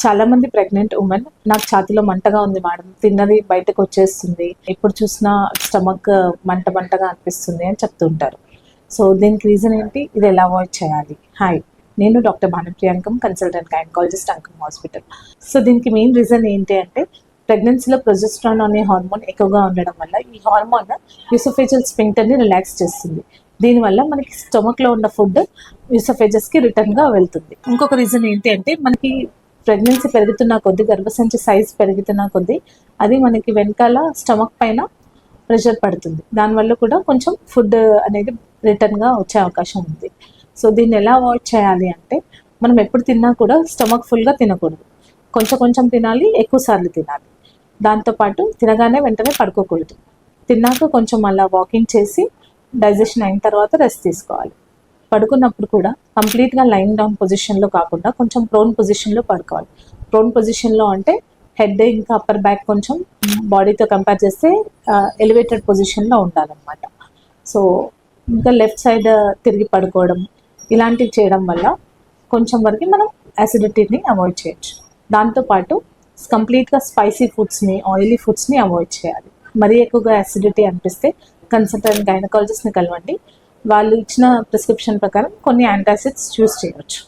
చాలా మంది pregnant women నాకు ఛాతిలో మంటగా ఉంది మేడం, తిన్నది బయటకు వచ్చేస్తుంది, ఎప్పుడు చూసినా స్టమక్ మంటగా అనిపిస్తుంది అని చెప్తుంటారు. సో దీనికి రీజన్ ఏంటి, ఇది ఎలా అవాయిడ్ చేయాలి? హాయ్, నేను డాక్టర్ భానుప్రియాంకం, కన్సల్టెంట్ గైనకాలజిస్ట్, అంకం హాస్పిటల్. సో దీనికి మెయిన్ రీజన్ ఏంటి అంటే, ప్రెగ్నెన్సీలో ప్రొజెస్ట్రాన్ అనే హార్మోన్ ఎక్కువగా ఉండడం వల్ల ఈ హార్మోన్ యూసోఫేజియల్ స్ఫింక్టర్ని రిలాక్స్ చేస్తుంది. దీనివల్ల మనకి స్టమక్లో ఉన్న ఫుడ్ యూసోఫేజస్కి రిటర్న్గా వెళ్తుంది. ఇంకొక రీజన్ ఏంటి అంటే, మనకి ప్రెగ్నెన్సీ పెరుగుతున్న కొద్దీ, గర్భసంచి సైజ్ పెరుగుతున్న కొద్దీ అది మనకి వెనకాల స్టమక్ పైన ప్రెషర్ పడుతుంది. దానివల్ల కూడా కొంచెం ఫుడ్ అనేది రిటర్న్గా వచ్చే అవకాశం ఉంది. సో దీన్ని ఎలా అవాయిడ్ చేయాలి అంటే, మనం ఎప్పుడు తిన్నా కూడా స్టమక్ ఫుల్గా తినకూడదు, కొంచెం తినాలి, ఎక్కువ సార్లు తినాలి. దాంతోపాటు తినగానే వెంటనే పడుకోకూడదు, తిన్నాక కొంచెం అలా వాకింగ్ చేసి డైజెషన్ అయిన తర్వాత రెస్ట్ తీసుకోవాలి. పడుకున్నప్పుడు కూడా కంప్లీట్గా లైన్ డౌన్ పొజిషన్లో కాకుండా కొంచెం ప్రోన్ పొజిషన్లో పడుకోవాలి. ప్రోన్ పొజిషన్లో అంటే హెడ్ ఇంకా అప్పర్ బ్యాక్ కొంచెం బాడీతో కంపేర్ చేస్తే ఎలివేటెడ్ పొజిషన్లో ఉండాలన్నమాట. సో ఇంకా లెఫ్ట్ సైడ్ తిరిగి పడుకోవడం ఇలాంటివి చేయడం వల్ల కొంచెం వరకు మనం యాసిడిటీని అవాయిడ్ చేయొచ్చు. దాంతోపాటు కంప్లీట్గా స్పైసీ ఫుడ్స్ని, ఆయిలీ ఫుడ్స్ని అవాయిడ్ చేయాలి. మరీ ఎక్కువగా యాసిడిటీ అనిపిస్తే కన్సల్టెంట్ గైనకాలజిస్ట్ని కలవండి. వాళ్ళు ఇచ్చిన ప్రిస్క్రిప్షన్ ప్రకారం కొన్ని యాంటాసిడ్స్ చూస్ చేయవచ్చు.